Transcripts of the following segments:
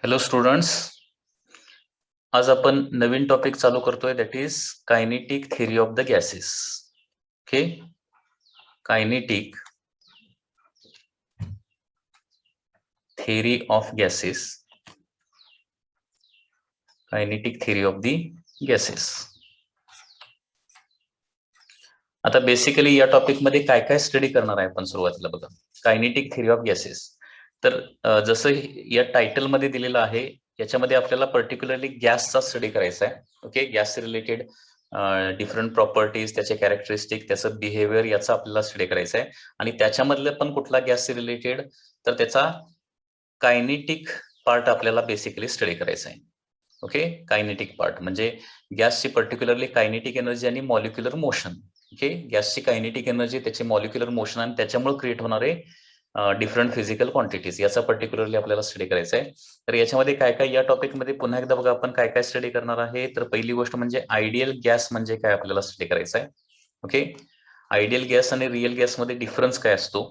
Hello students, आज आपण नवीन topic चालू करतोय, that is kinetic theory of the gases. Okay, kinetic theory of gases, kinetic theory of the gases. आता basically या topic मध्ये काय काय स्टडी करणार आहे आपण सुरुवातीला बघा. कायनेटिक थिअरी ऑफ गॅसेस, तर जसं या टायटल मध्ये दिलेलं आहे, याच्यामध्ये आपल्याला पर्टिक्युलरली गॅसचा स्टडी करायचा आहे. Okay, gas related different properties, त्याचे कॅरेक्टरिस्टिक, त्याचं बिहेवियर, याचा आपल्याला स्टडी करायचा आहे. आणि त्याच्यामधलं पण कुठला गॅस रिलेटेड, तर त्याचा कायनेटिक पार्ट आपल्याला बेसिकली स्टडी करायचा आहे. ओके, कायनेटिक पार्ट म्हणजे गॅसची पर्टिक्युलरली कायनेटिक एनर्जी आणि मॉलिक्युलर मोशन. ओके, गॅसची कायनेटिक एनर्जी, त्याचे मॉलिक्युलर मोशन आणि त्याच्यामुळे क्रिएट होणारे डिफरंट फिजिकल क्वांटिटीज, याचा पर्टिक्युलरली आपल्याला स्टडी करायचा आहे. तर याच्यामध्ये काय काय, या टॉपिकमध्ये पुन्हा एकदा बघा आपण काय काय स्टडी करणार आहे. तर पहिली गोष्ट म्हणजे आयडियल गॅस म्हणजे काय आपल्याला स्टडी करायचं आहे. ओके, आयडियल गॅस आणि रिअल गॅसमध्ये डिफरन्स काय असतो,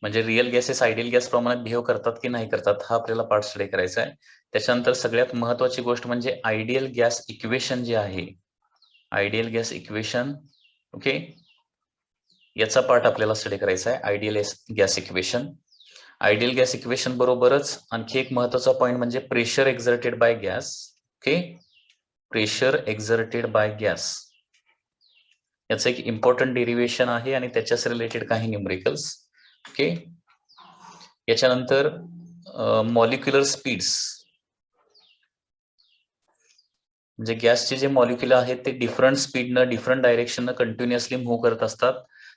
म्हणजे रिअल गॅसेस आयडियल गॅस प्रमाणे बिहेव करतात की नाही करतात, हा आपल्याला पार्ट स्टडी करायचा आहे. त्याच्यानंतर सगळ्यात महत्वाची गोष्ट म्हणजे आयडियल गॅस इक्वेशन जे आहे, आयडियल गॅस इक्वेशन. ओके, याचा पार्ट आपल्याला स्टडी करायचा आहे, ideal gas equation. Ideal gas equation बरोबरच आणखी एक महत्वाचा पॉईंट म्हणजे pressure exerted by gas. Okay, pressure exerted by gas, याचं एक इम्पॉर्टंट डेरिव्हेशन आहे आणि त्याच्याच रिलेटेड काही न्यूमरिकल्स. ओके, याच्यानंतर मॉलिक्युलर स्पीड्स, म्हणजे गॅसचे जे मॉलिक्युल आहेत ते डिफरंट स्पीडनं, डिफरंट डायरेक्शननं कंटिन्युअसली मूव्ह करत असतात.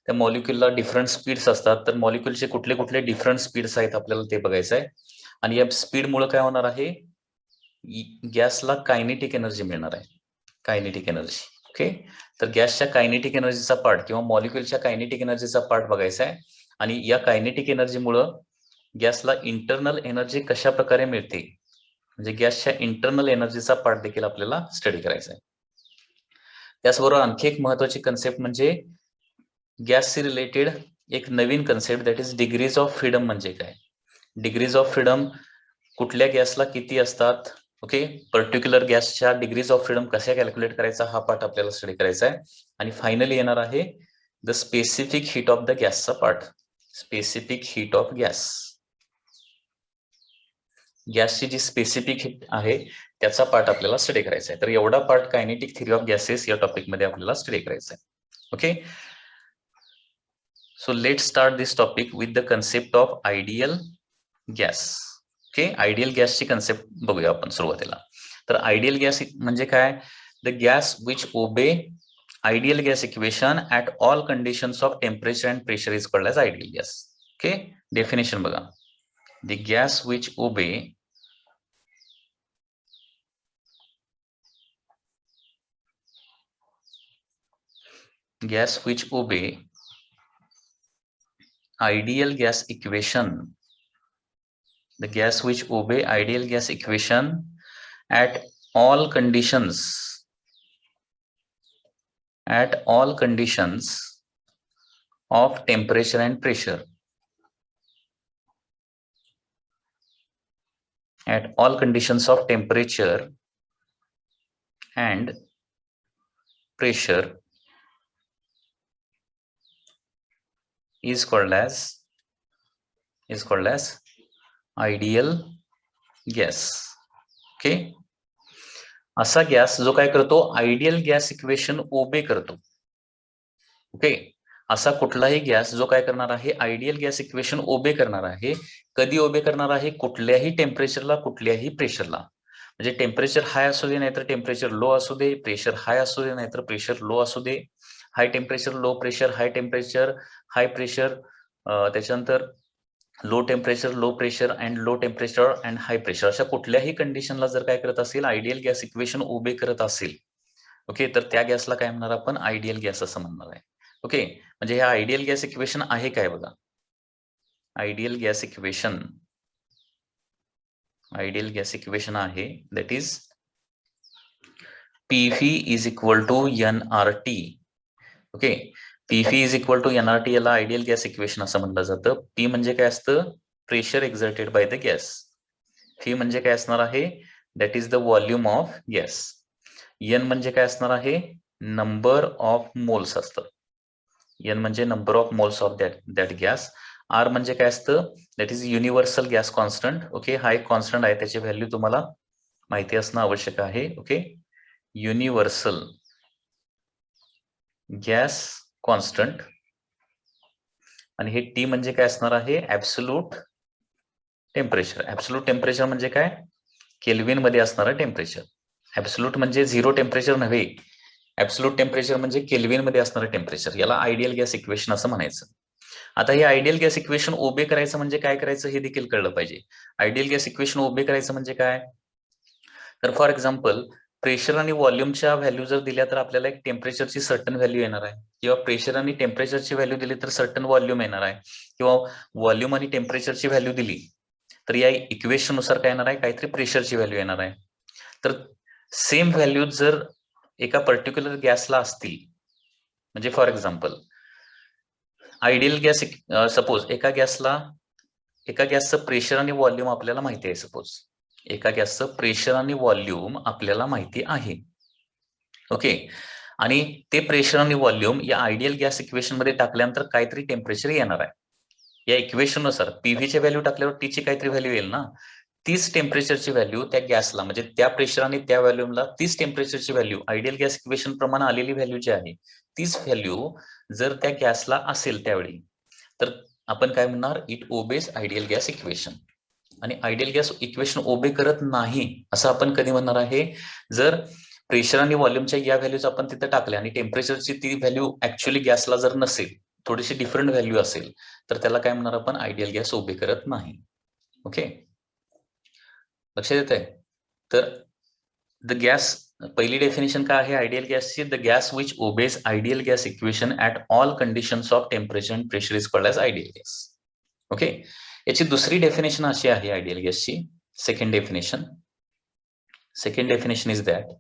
त्या मॉलिक्युलला डिफरंट स्पीड्स असतात, तर मॉलिक्युलचे कुठले कुठले डिफरंट स्पीड्स आहेत आपल्याला ते बघायचं आहे. आणि या स्पीडमुळे काय होणार आहे, गॅसला कायनेटिक एनर्जी मिळणार आहे, कायनेटिक एनर्जी. ओके, तर गॅसच्या कायनेटिक एनर्जीचा पार्ट किंवा मॉलिक्युलच्या कायनेटिक एनर्जीचा पार्ट बघायचा आहे. आणि या कायनेटिक एनर्जीमुळं गॅसला इंटरनल एनर्जी कशा प्रकारे मिळते, म्हणजे गॅसच्या इंटरनल एनर्जीचा पार्ट देखील आपल्याला स्टडी करायचा आहे. त्याचबरोबर आणखी एक महत्वाची कन्सेप्ट म्हणजे गॅसशी रिलेटेड एक नवीन concept, that is degrees of freedom. म्हणजे काय, डिग्रीज ऑफ फ्रीडम कुठल्या गॅसला किती असतात. ओके, पर्टिक्युलर गॅसच्या डिग्रीज ऑफ फ्रीडम कशा कॅल्क्युलेट करायचा, हा पार्ट आपल्याला स्टडी करायचा आहे. आणि फायनली येणार आहे the specific heat of the गॅसचा part, specific heat of gas. गॅसची जी स्पेसिफिक हीट आहे त्याचा पार्ट आपल्याला स्टडी करायचा आहे. तर एवढा part kinetic theory of gases या टॉपिक मध्ये आपल्याला स्टडी करायचा आहे. Okay, so let start this topic with the concept of ideal gas. Okay, ideal गॅसची कन्सेप्ट बघूया आपण सुरुवातीला. तर आयडियल गॅस म्हणजे काय, the gas which obey ideal gas equation at all conditions of temperature and pressure is called as ideal gas. Okay, definition बघा, the gas which obey gas which obey ideal gas equation, the gas which obey ideal gas equation at all conditions, at all conditions of temperature and pressure, at all conditions of temperature and pressure is called as ideal gas. Okay, असा gas जो काय करतो, ideal gas equation ओबे करतो. Okay, असा कुठलाही gas जो काय करणार आहे, आयडियल गॅस इक्वेशन ओबे करणार आहे. कधी ओबे करणार आहे, कुठल्याही टेम्परेचरला, कुठल्याही प्रेशरला. म्हणजे टेम्परेचर हाय असू दे नाहीतर टेम्परेचर लो असू दे, प्रेशर हाय असू दे नाहीतर प्रेशर लो असू दे, high temperature low pressure, high temperature high pressure, त्याच्यानंतर low temperature low pressure and low temperature and high pressure, अशा कुठल्याही कंडिशनला जर काय करत असेल, आयडियल गॅस इक्वेशन ओबे करत असेल, ओके, तर त्या गॅसला काय म्हणणार आपण, आयडियल गॅस असं म्हणणार आहे. ओके, म्हणजे हे आयडियल गॅस इक्वेशन आहे काय बघा, ideal gas equation, ideal gas equation आहे that is PV is equal to NRT. Okay, PV is equal to NRT, याला आयडियल गॅस इक्वेशन असं म्हटलं जातं. पी म्हणजे काय असतं, pressure exerted by the gas. V म्हणजे काय असणार आहे, that is the volume of gas. N म्हणजे काय असणार आहे, नंबर ऑफ मोल्स असतं. एन म्हणजे number of moles of that gas. R म्हणजे काय असतं, that is universal gas constant. Okay, हा एक कॉन्स्टंट आहे, त्याची व्हॅल्यू तुम्हाला माहिती असणं आवश्यक आहे. Okay, universal gas constant. आणि हे टी म्हणजे काय असणार आहे, ऍब्सोल्यूट टेम्परेचर. ऍब्सोल्यूट टेम्परेचर म्हणजे काय, केल्विन मध्ये असणारं टेम्परेचर. ऍब्सोल्यूट म्हणजे झिरो टेम्परेचर नव्हे, ऍब्सोल्यूट टेम्परेचर म्हणजे केल्विन मध्ये असणारं टेम्परेचर. याला आयडियल गॅस इक्वेशन असं म्हणायचं. आता हे आयडियल गॅस इक्वेशन ओबे करायचं म्हणजे काय करायचं हे देखील कळलं पाहिजे. आयडियल गॅस इक्वेशन ओबे करायचं म्हणजे काय, तर फॉर एक्झाम्पल प्रेशर आणि व्हॉल्यूमच्या व्हॅल्यू जर दिल्या तर आपल्याला एक टेम्परेचरची सर्टन व्हॅल्यू येणार आहे, किंवा प्रेशर आणि टेम्परेचरची व्हॅल्यू दिली तर सर्टन व्हॉल्यूम येणार आहे, किंवा व्हॉल्यूम आणि टेम्परेचरची व्हॅल्यू दिली तर या इक्वेशन नुसार काय येणार आहे, काहीतरी प्रेशरची व्हॅल्यू येणार आहे. तर सेम व्हॅल्यू जर एका पर्टिक्युलर गॅसला असतील, म्हणजे for example ideal gas, suppose एका गॅसचं प्रेशर आणि व्हॉल्यूम आपल्याला माहिती आहे. सपोज एका गॅसचं प्रेशर आणि व्हॉल्यूम आपल्याला माहिती आहे. ओके, आणि ते प्रेशर आणि व्हॉल्यूम या आयडियल गॅस इक्वेशन मध्ये टाकल्यानंतर काहीतरी टेम्परेचर येणार आहे. या इक्वेशन नुसार पीव्हीची व्हॅल्यू टाकल्यावर टीची काहीतरी व्हॅल्यू येईल ना. तीच टेम्परेचरची व्हॅल्यू त्या गॅसला, म्हणजे त्या प्रेशर आणि त्या व्हॉल्यूमला तीच टेम्परेचरची व्हॅल्यू आयडियल गॅस इक्वेशन प्रमाणे आलेली व्हॅल्यू जी आहे तीच व्हॅल्यू जर त्या गॅसला असेल त्यावेळी, तर आपण काय म्हणणार, it obeys ideal gas equation. आणि आयडियल गॅस इक्वेशन ओबे करत नाही असं आपण कधी म्हणणार आहे, जर प्रेशर आणि व्हॉल्यूमच्या या व्हॅल्यूज आपण तिथे टाकल्या आणि टेम्परेचरची ती व्हॅल्यू ऍक्च्युअली गॅसला जर नसेल, थोडीशी डिफरंट व्हॅल्यू असेल, तर त्याला काय म्हणणार आपण, आयडियल गॅस ओबे करत नाही. ओके, लक्षात येत आहे. तर द गॅस, पहिली डेफिनेशन काय आहे आयडियल गॅसची, the gas which obeys ideal gas equation at all conditions of temperature and pressure is called as ideal gas. Okay, याची दुसरी डेफिनेशन अशी आहे आयडियल गॅसची. Second definition is that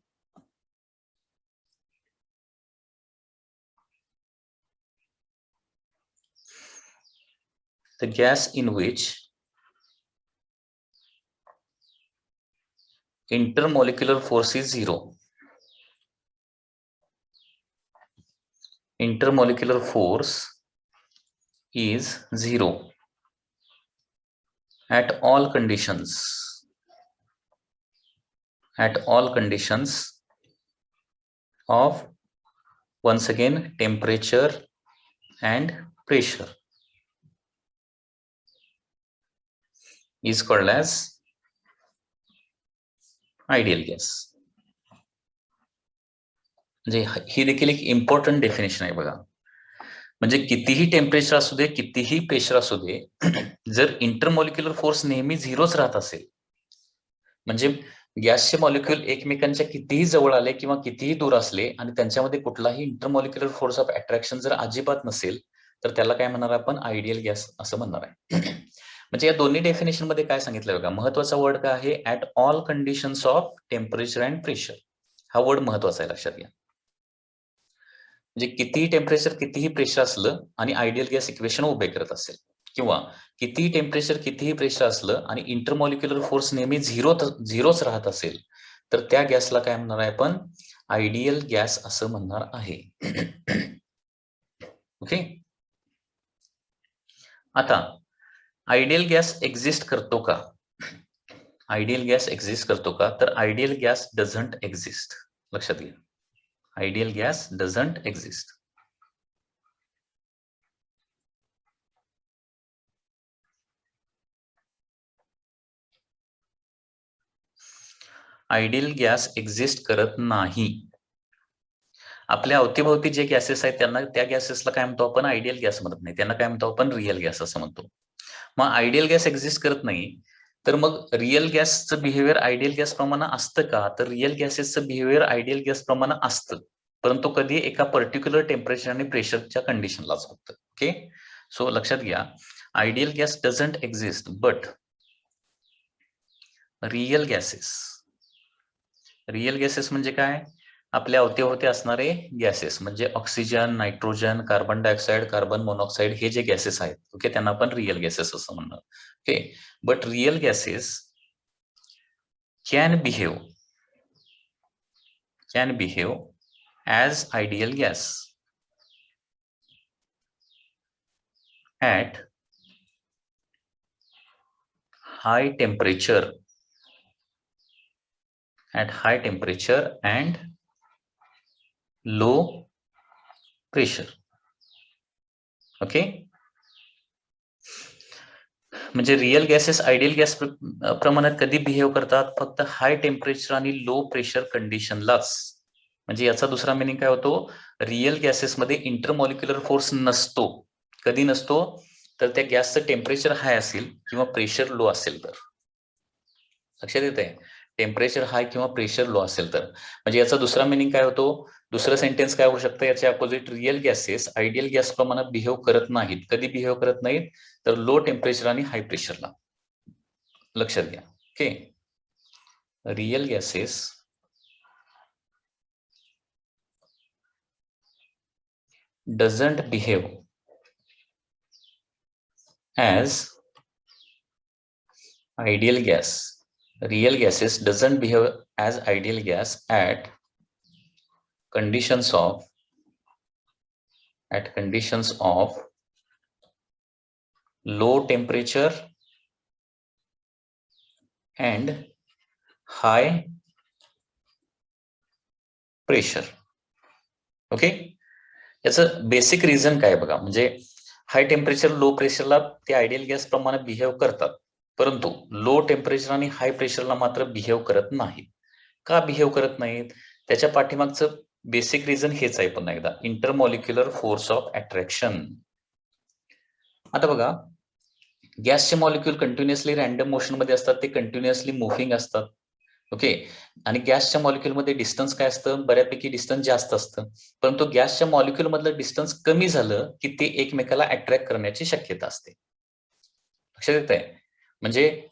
the gas in which intermolecular force is zero. Intermolecular force is zero at all conditions. At all conditions of, once again, temperature and pressure is called as ideal gas. म्हणजे ही देखील एक important definition आहे बघा. म्हणजे कितीही temperature असू दे, कितीही pressure असू दे, जर इंटरमॉलिक्युलर फोर्स नेहमी झिरोच राहत असेल, म्हणजे गॅसचे मॉलिक्युल एकमेकांच्या कितीही जवळ आले किंवा कितीही दूर असले आणि त्यांच्यामध्ये कुठलाही इंटरमॉलिक्युलर फोर्स ऑफ अट्रॅक्शन जर अजिबात नसेल, तर त्याला काय म्हणणार आपण, आयडियल गॅस असं म्हणणार आहे. म्हणजे या दोन्ही डेफिनेशन मध्ये काय सांगितलं बघा, महत्वाचा वर्ड काय आहे, at all conditions of temperature and pressure. हा वर्ड महत्वाचा आहे, लक्षात घ्या. म्हणजे कितीही टेम्परेचर कितीही प्रेशर असलं आणि आयडियल गॅस इक्वेशन उभे करत असेल, किंवा कितीही टेम्परेचर कितीही प्रेशर असलं आणि इंटरमॉलिक्युलर फोर्स नेहमी झिरोच राहत असेल, तर त्या गॅसला काय म्हणणार आहे आपण, आयडियल गॅस असं म्हणणार आहे. ओके, आता आयडियल गॅस एक्झिस्ट करतो का, आयडियल गॅस एक्झिस्ट करतो का, तर आयडियल गॅस डझंट एक्झिस्ट. लक्षात घ्या, ideal gas doesn't exist. Ideal gas exist करत नाही. आपल्या अवतीभोवती जे गॅसेस आहेत त्यांना, त्या गॅसेसला काय म्हणतो आपण, आयडियल गॅस म्हणत नाही, त्यांना काय म्हणतो आपण, रिअल गॅस असं म्हणतो. मग आयडियल गॅस एक्झिस्ट करत नाही, तर मग रिअल गॅसचं बिहेवियर आयडियल गॅस प्रमाणे असतं का, तर रिअल गॅसेसचं बिहेवियर आयडियल गॅस प्रमाणे असतं, परंतु कधी एका पर्टिक्युलर टेम्परेचर आणि प्रेशरच्या कंडिशनलाच होतं. ओके, सो लक्षात घ्या, ideal gas doesn't exist, but real gases म्हणजे काय, आपल्या अवतीभोवती असणारे गॅसेस म्हणजे oxygen, nitrogen, carbon dioxide, carbon monoxide हे जे गॅसेस आहेत, ओके, त्यांना आपण रिअल गॅसेस असं म्हणणार. Okay, but real gases can behave as ideal gas at high temperature and low pressure. Okay, म्हणजे रिअल गॅसेस आयडियल गॅस प्रमाणात कधी बिहेव करतात? फक्त हाय टेम्परेचर आणि लो प्रेशर कंडिशनलाच. म्हणजे याचा दुसरा मिनिंग काय होतो? रिअल गॅसेसमध्ये इंटरमॉलिक्युलर फोर्स नसतो. कधी नसतो? तर त्या गॅसचं टेम्परेचर हाय असेल किंवा प्रेशर लो असेल तर. लक्षात येत आहे? टेम्परेचर हाय किंवा प्रेशर लो असेल तर. म्हणजे याचा दुसरा मिनिंग काय होतो? दुसरं सेंटेन्स काय होऊ शकतं याच्या opposite? Real gases ideal gas प्रमाणात बिहेव करत नाहीत. कधी बिहेव करत नाहीत? तर लो टेम्परेचर आणि हाय प्रेशरला. लक्षात घ्या. Okay, real gases doesn't behave as ideal gas. Real gases doesn't behave as ideal gas at conditions of low temperature and high pressure. Okay, याचं बेसिक रिझन काय बघा. म्हणजे हाय टेम्परेचर लो प्रेशरला ते आयडियल गॅस प्रमाणे behave करतात, परंतु low temperature आणि हाय प्रेशरला मात्र बिहेव करत नाहीत. का बिहेव करत नाहीत? त्याच्या पाठीमागचं बेसिक रिझन हेच आहे. पुन्हा एकदा, इंटरमॉलिक्युलर फोर्स ऑफ अट्रॅक्शन. आता बघा, गॅसचे मॉलिक्यूल कंटिन्युअसली रॅन्डम मोशन मध्ये असतात, ते कंटिन्युअसली मुव्हिंग असतात. ओके, आणि गॅसच्या मॉलिक्यूलमध्ये डिस्टन्स काय असतं? बऱ्यापैकी डिस्टन्स जास्त असतं, परंतु गॅसच्या मॉलिक्यूल मधलं डिस्टन्स कमी झालं की ते एकमेकाला अट्रॅक्ट करण्याची शक्यता असते. लक्षात येत आहे? म्हणजे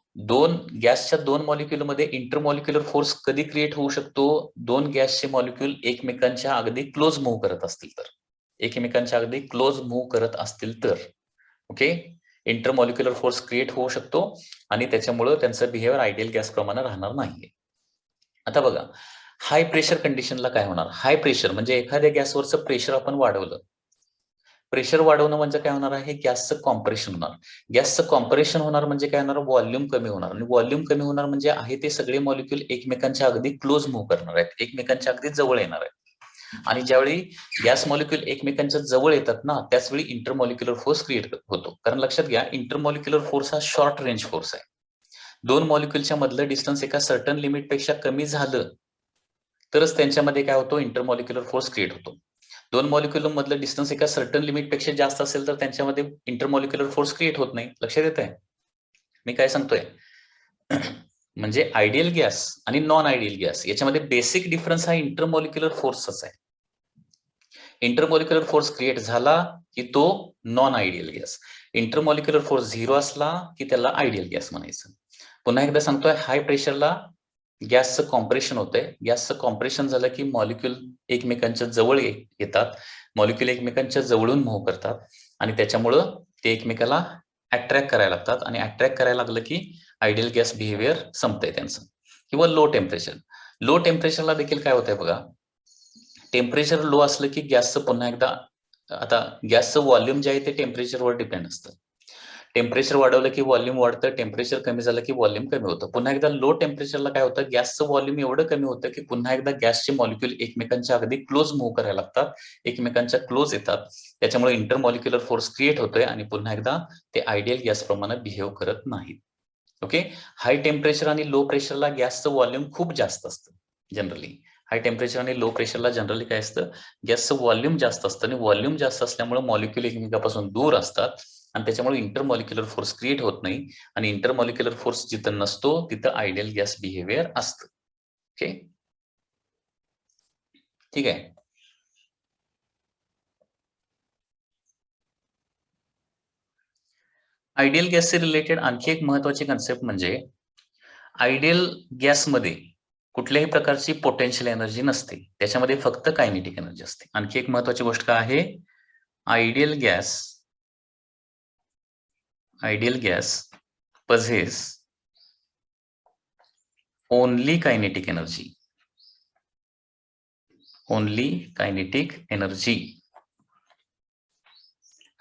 गॅसच्या दोन मॉलिक्यूलमध्ये इंटरमॉलिक्युलर फोर्स कधी क्रिएट होऊ शकतो? दोन गॅसचे मॉलिक्यूल एकमेकांच्या अगदी क्लोज मूव्ह करत असतील तर. एकमेकांच्या अगदी क्लोज मूव्ह करत असतील तर. ओके, इंटरमॉलिक्युलर फोर्स क्रिएट होऊ शकतो आणि त्याच्यामुळे त्यांचं बिहेवियर आयडियल गॅस प्रमाणे राहणार नाहीये. आता बघा, हाय प्रेशर कंडिशनला काय होणार? हाय प्रेशर म्हणजे एखाद्या गॅसवरचं प्रेशर आपण वाढवलं. प्रेशर वाढवणं म्हणजे काय होणार आहे? गॅसचं कॉम्प्रेशन होणार. गॅसचं कॉम्प्रेशन होणार म्हणजे काय होणार? व्हॉल्यूम कमी होणार. आणि व्हॉल्यूम कमी होणार म्हणजे आहे ते सगळे मॉलिक्यूल एकमेकांच्या अगदी क्लोज मूव्ह करणार आहेत, एकमेकांच्या अगदी जवळ येणार आहेत. आणि ज्यावेळी गॅस मॉलिक्यूल एकमेकांच्या जवळ येतात ना, त्याचवेळी इंटरमॉलिक्युलर फोर्स क्रिएट होतो. कारण लक्षात घ्या, इंटरमॉलिक्युलर फोर्स हा शॉर्ट रेंज फोर्स आहे. दोन मॉलिक्यूलच्या मधलं डिस्टन्स एका सर्टन लिमिटपेक्षा कमी झालं तरच त्यांच्यामध्ये काय होतो? इंटरमॉलिक्युलर फोर्स क्रिएट होतो. दोन मॉलिक्युल मधलं डिस्टन्स एका सर्टन लिमिटपेक्षा जास्त असेल तर त्यांच्यामध्ये इंटरमॉलिक्युलर फोर्स क्रिएट होत नाही. लक्षात येत आहे मी काय सांगतोय? म्हणजे आयडियल गॅस आणि नॉन आयडियल गॅस याच्यामध्ये बेसिक डिफरन्स हा इंटरमॉलिक्युलर फोर्सचाच आहे. इंटरमॉलिक्युलर फोर्स क्रिएट झाला की तो non ideal gas. Intermolecular force 0 असला की त्याला आयडियल गॅस म्हणायचं. पुन्हा एकदा सांगतोय, हाय प्रेशरला गॅसचं कॉम्प्रेशन होतंय. गॅसचं कॉम्प्रेशन झालं की मॉलिक्यूल एकमेकांच्या जवळ येतात, मॉलिक्यूल एकमेकांच्या जवळून मूव्ह करतात आणि त्याच्यामुळं ते एकमेकाला अट्रॅक्ट करायला लागतात आणि अट्रॅक्ट करायला लागलं की आयडियल गॅस बिहेवियर संपतंय त्यांचं. किंवा लो टेम्परेचर. लो टेम्परेचरला देखील काय होतंय बघा, टेम्परेचर लो असलं की गॅसचं पुन्हा एकदा, आता गॅसचं व्हॉल्यूम जे आहे ते टेम्परेचरवर डिपेंड असतं. टेम्परेचर वाढवलं की व्हॉल्यूम वाढतं, टेम्परेचर कमी झालं की व्हॉल्यूम कमी होतं. पुन्हा एकदा लो टेम्परेचरला काय होतं? गॅसचं व्हॉल्यूम एवढं कमी होतं की पुन्हा एकदा गॅसचे मॉलिक्यूल एकमेकांच्या अगदी क्लोज मूव्ह करायला लागतात, एकमेकांच्या क्लोज येतात. त्याच्यामुळे इंटरमॉलिक्युलर फोर्स क्रिएट होतोय आणि पुन्हा एकदा ते आयडियल गॅस प्रमाणे बिहेव करत नाहीत. ओके, हाय टेम्परेचर आणि लो प्रेशरला गॅसचं व्हॉल्यूम खूप जास्त असतं जनरली. हाय टेम्परेचर आणि लो प्रेशरला जनरली काय असतं? गॅसचं व्हॉल्यूम जास्त असतं आणि व्हॉल्यूम जास्त असल्यामुळे मॉलिक्यूल एकमेकांपासून दूर असतात आणि त्याच्यामुळे इंटरमॉलिक्युलर फोर्स क्रिएट होत नाही आणि इंटरमॉलिक्युलर फोर्स जिथं नसतो तिथं आयडियल गॅस बिहेवियर असतं. ओके, ठीक आहे. आयडियल गॅसचे रिलेटेड आणखी एक महत्वाची कन्सेप्ट म्हणजे आयडियल गॅसमध्ये कुठल्याही प्रकारची पोटेन्शियल एनर्जी नसते, त्याच्यामध्ये फक्त कायनेटिक एनर्जी असते. आणखी एक महत्वाची गोष्ट काय आहे, ideal gas possess only kinetic energy.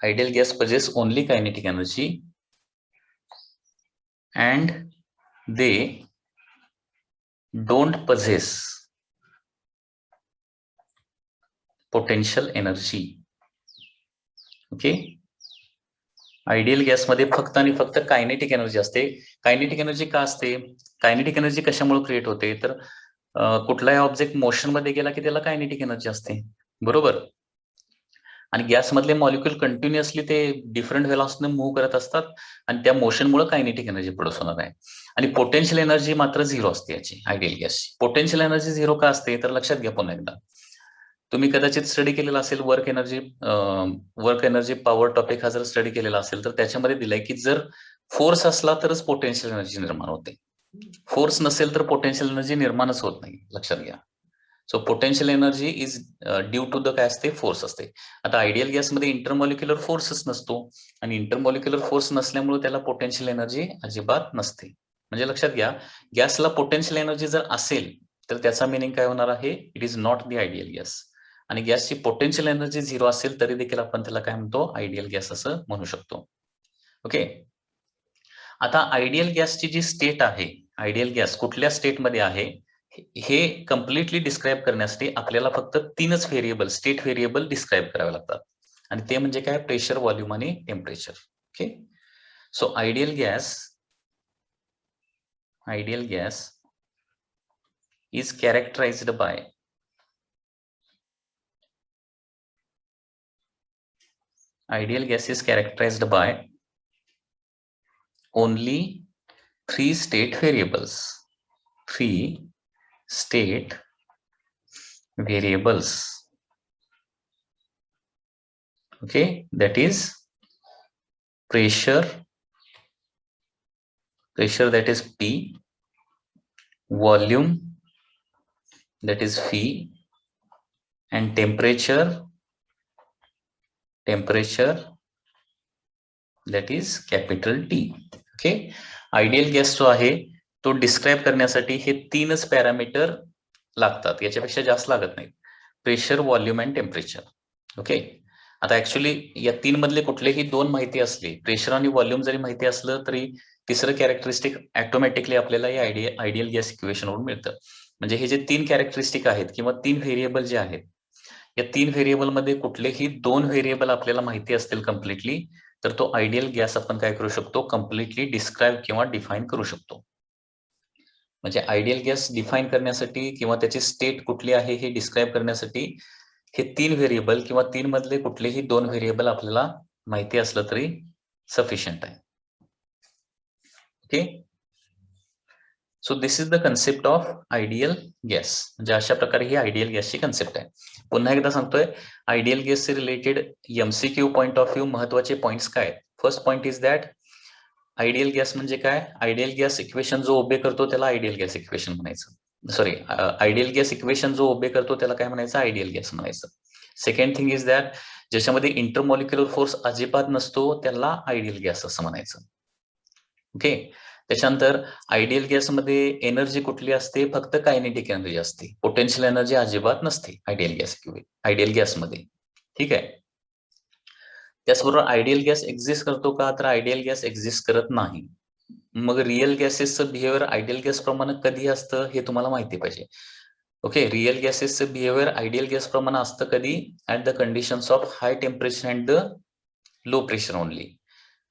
Ideal gas possess only kinetic energy and they don't possess potential energy. Okay, ideal गॅसमध्ये फक्त आणि फक्त कायनेटिक एनर्जी असते. कायनेटिक एनर्जी का असते, कायनेटिक एनर्जी कशामुळे क्रिएट होते, तर कुठलाही ऑब्जेक्ट मोशन मध्ये गेला की त्याला कायनेटिक एनर्जी असते, बरोबर. आणि गॅसमधले मॉलिक्यूल कंटिन्युअसली ते डिफरंट व्हेलॉसिटीने मूव्ह करत असतात आणि त्या मोशनमुळे कायनेटिक एनर्जी प्रोड्यूस होणार आहे. आणि पोटेन्शियल एनर्जी मात्र झिरो असते याची, आयडियल गॅसची. पोटेन्शियल एनर्जी झिरो का असते, तर लक्षात घ्या पुन्हा एकदा, तुम्ही कदाचित स्टडी केलेला असेल वर्क एनर्जी पॉवर टॉपिक हा जर स्टडी केलेला असेल तर त्याच्यामध्ये दिलाय की जर फोर्स असला तरच पोटेन्शियल एनर्जी निर्माण होते, फोर्स नसेल तर पोटेन्शियल एनर्जी निर्माणच होत नाही, लक्षात घ्या. So potential energy is due to the काय असते, फोर्स असते. आता आयडियल गॅसमध्ये इंटरमॉलिक्युलर फोर्सच नसतो आणि इंटरमॉलिक्युलर फोर्स नसल्यामुळे त्याला पोटेन्शियल एनर्जी अजिबात नसते. म्हणजे लक्षात घ्या, गॅसला पोटेन्शियल एनर्जी जर असेल तर त्याचा मिनिंग काय होणार आहे, it is not the ideal gas. आणि गॅसची पोटेन्शियल एनर्जी झिरो असेल तरी देखील आपण त्याला काय म्हणतो, आयडियल गॅस असं म्हणू शकतो. ओके, आता आयडियल गॅसची जी स्टेट आहे, आयडियल गॅस कुठल्या स्टेटमध्ये आहे हे कम्प्लिटली डिस्क्राईब करण्यासाठी आपल्याला फक्त तीनच व्हेरिएबल, स्टेट व्हेरिएबल डिस्क्राईब करावे लागतात. आणि ते म्हणजे काय, प्रेशर, व्हॉल्यूम आणि temperature. Okay, so ideal gas is characterized by only three state variables. Okay, that is pressure that is P, volume that is V, and temperature that is capital T. Okay, ideal gas जो आहे तो describe करण्यासाठी हे तीनच parameter लागतात, याच्यापेक्षा जास्त लागत नाही, pressure, volume and temperature. Okay, आता ऍक्च्युली या तीन मधले कुठलेही दोन माहिती असले, प्रेशर आणि व्हॉल्यूम जरी माहिती असलं तरी तिसरं कॅरेक्टरिस्टिक ऑटोमॅटिकली आपल्याला या आयडियल गॅस इक्वेशन वरून मिळतं. म्हणजे हे जे तीन कॅरेक्टरिस्टिक आहेत किंवा तीन व्हेरिएबल जे आहेत, या तीन व्हेरिएबल मध्ये कुठलेही दोन व्हेरिएबल आपल्याला माहिती असतील कम्प्लिटली, तर तो आयडियल गॅस आपण काय करू शकतो, कम्प्लिटली डिस्क्राईब किंवा डिफाईन करू शकतो. म्हणजे आयडियल गॅस डिफाईन करण्यासाठी किंवा त्याची स्टेट कुठली आहे हे डिस्क्राईब करण्यासाठी हे तीन व्हेरिएबल किंवा तीन मधले कुठलेही दोन व्हेरिएबल आपल्याला माहिती असलं तरी सफिशियंट आहे. Okay, so this is the concept of ideal gas. म्हणजे अशा प्रकारे ही आयडियल गॅसची कन्सेप्ट आहे. पुन्हा एकदा सांगतोय, आयडियल गॅसचे related MCQ point of view महत्वाचे पॉइंट्स काय. First point is that ideal gas म्हणजे काय, आयडियल गॅस इक्वेशन जो ओबे करतो त्याला आयडियल गॅस इक्वेशन म्हणायचं. सॉरी, आयडियल गॅस इक्वेशन जो ओबे करतो त्याला काय म्हणायचं, आयडियल गॅस म्हणायचं. सेकंड थिंग इज दॅट ज्याच्यामध्ये इंटरमॉलिक्युलर फोर्स अजिबात नसतो त्याला आयडियल गॅस असं म्हणायचं. ओके, त्याच्यानंतर आयडियल गॅसमध्ये एनर्जी कुठली असते, फक्त कायनेटिक एनर्जी असते, पोटेन्शियल एनर्जी अजिबात नसते आयडियल गॅसमध्ये. ठीक आहे, त्याचबरोबर आयडियल गॅस एक्झिस्ट करतो का, तर आयडियल गॅस एक्झिस्ट करत नाही. मग रिअल गॅसेसचं बिहेवियर आयडियल गॅस प्रमाणे कधी असतं हे तुम्हाला माहिती पाहिजे. ओके, रिअल गॅसेसचं बिहेवियर आयडियल गॅस प्रमाणे असतं कधी, at the conditions of high temperature and the low pressure only.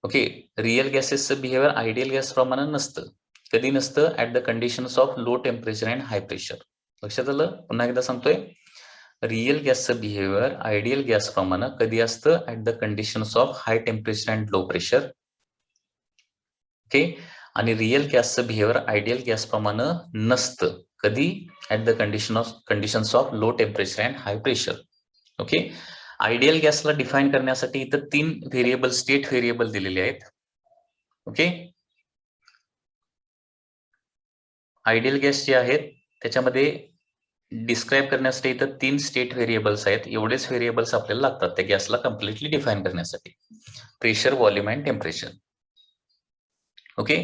Okay, real गॅसेसचं बिहेवियर आयडियल गॅस प्रमाणे नसतं, कधी नसतं, at the conditions of low temperature and high pressure. लक्षात आलं, पुन्हा एकदा सांगतोय, रिअल गॅसचं बिहेवियर आयडियल गॅस प्रमाणे कधी असतं, at the conditions of high temperature and low pressure. Okay, आणि रिअल गॅसचं बिहेवियर आयडियल गॅस प्रमाणे नसतं, कधी, at the conditions of low temperature and high pressure. Okay, ideal गॅसला डिफाईन करण्यासाठी इथं तीन व्हेरिएबल, स्टेट व्हेरिएबल दिलेले आहेत. ओके, आयडियल गॅस जे आहेत त्याच्यामध्ये डिस्क्राईब करण्यासाठी इथं 3 स्टेट व्हेरिएबल्स आहेत. एवढेच व्हेरिएबल्स आपल्याला लागतात त्या गॅसला कम्प्लिटली डिफाईन करण्यासाठी. Pressure, volume and temperature. Okay.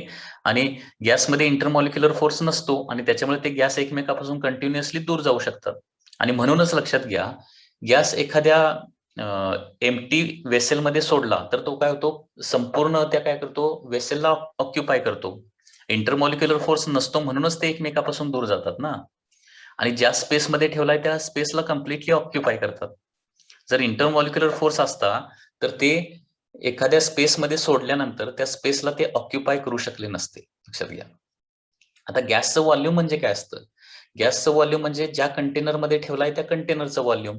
आणि गॅसमध्ये इंटरमॉलिक्युलर फोर्स नसतो आणि त्याच्यामुळे ते गॅस एकमेकापासून कंटिन्युअसली दूर जाऊ शकतात. आणि म्हणूनच लक्षात घ्या, गॅस एखाद्या एम्प्टी वेसेलमध्ये सोडला तर तो काय होतो, संपूर्ण त्या काय करतो, वेसेलला ऑक्युपाय करतो. इंटरमॉलिक्युलर फोर्स नसतो म्हणूनच ते एकमेकापासून दूर जातात ना. आणि ज्या स्पेसमध्ये ठेवलाय त्या स्पेसला कम्प्लिटली ऑक्युपाय करतात. जर इंटरमॉलिक्युलर फोर्स असता तर ते एखाद्या स्पेसमध्ये सोडल्यानंतर त्या स्पेसला ते ऑक्युपाय करू शकले नसते. लक्षात घ्या. आता गॅसचं व्हॉल्यूम म्हणजे काय असतं? गॅसचं व्हॉल्यूम म्हणजे ज्या कंटेनरमध्ये ठेवलाय त्या कंटेनरचं व्हॉल्यूम.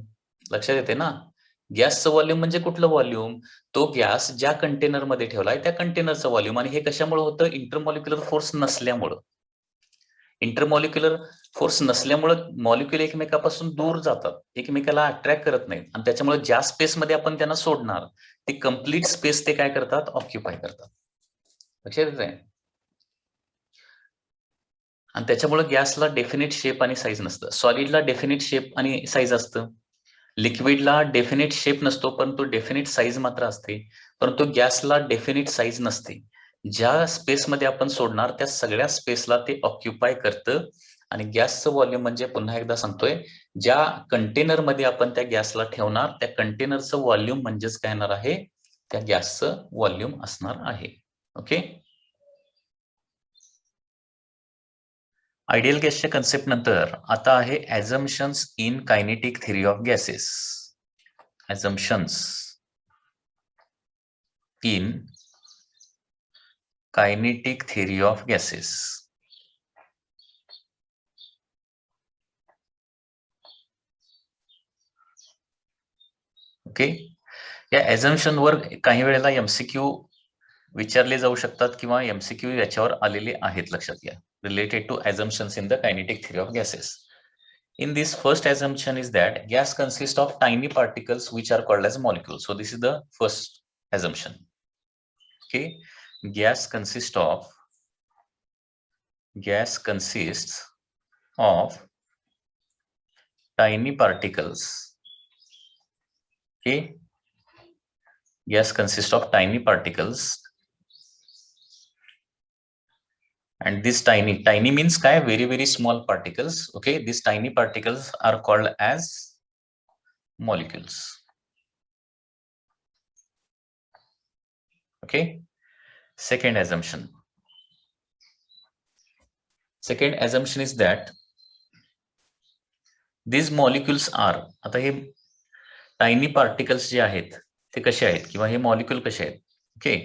लक्षात येते ना? गॅसचं व्हॉल्यूम म्हणजे कुठलं व्हॉल्यूम? तो गॅस ज्या कंटेनरमध्ये ठेवलाय त्या कंटेनरचं व्हॉल्यूम. आणि हे कशामुळे होतं? इंटरमॉलिक्युलर फोर्स नसल्यामुळं. इंटरमॉलिक्युलर फोर्स नसल्यामुळे मॉलिक्युल एकमेकापासून दूर जातात, एकमेकाला अट्रॅक्ट करत नाहीत आणि त्याच्यामुळे ज्या स्पेसमध्ये आपण त्यांना सोडणार ते कम्प्लीट स्पेस ते काय करतात, ऑक्युपाय करतात. लक्षात येतंय? आणि त्याच्यामुळे गॅसला डेफिनेट शेप आणि साईज नसतं. सॉलिडला डेफिनेट शेप आणि साईज असतं. लिक्विडला डेफिनेट शेप नसतो, परंतु डेफिनेट साईज मात्र असते. परंतु गॅसला डेफिनेट साईज नसते. ज्या स्पेसमध्ये आपण सोडणार त्या सगळ्या स्पेसला ते ऑक्युपाय करतं. आणि गॅसचं व्हॉल्यूम म्हणजे पुन्हा एकदा सांगतोय, ज्या कंटेनरमध्ये आपण त्या गॅसला ठेवणार त्या कंटेनरचं व्हॉल्यूम म्हणजेच काय येणार आहे, त्या गॅसचं व्हॉल्यूम असणार आहे. ओके. आयडियल गॅसच्या कन्सेप्ट नंतर आता आहे assumptions in kinetic theory of gases. Assumptions in kinetic theory of gases. Okay. या ॲझम्पशनवर काही वेळेला एमसीक्यू विचारले जाऊ शकतात किंवा एमसीक्यू याच्यावर आलेले आहेत. लक्षात घ्या. Related to assumptions in the kinetic theory of gases. In this first assumption is that gas consists of tiny particles which are called as molecules. So this is the first assumption. Okay, gas consists of tiny particles. Okay, gas consists of tiny particles, and this tiny means काय, very small particles. Okay, these tiny particles are called as molecules. Okay, second assumption is that these molecules are, आता हे tiny particles जे आहेत ते कसे आहेत किंवा हे मॉलिक्यूल कसे आहेत. Okay,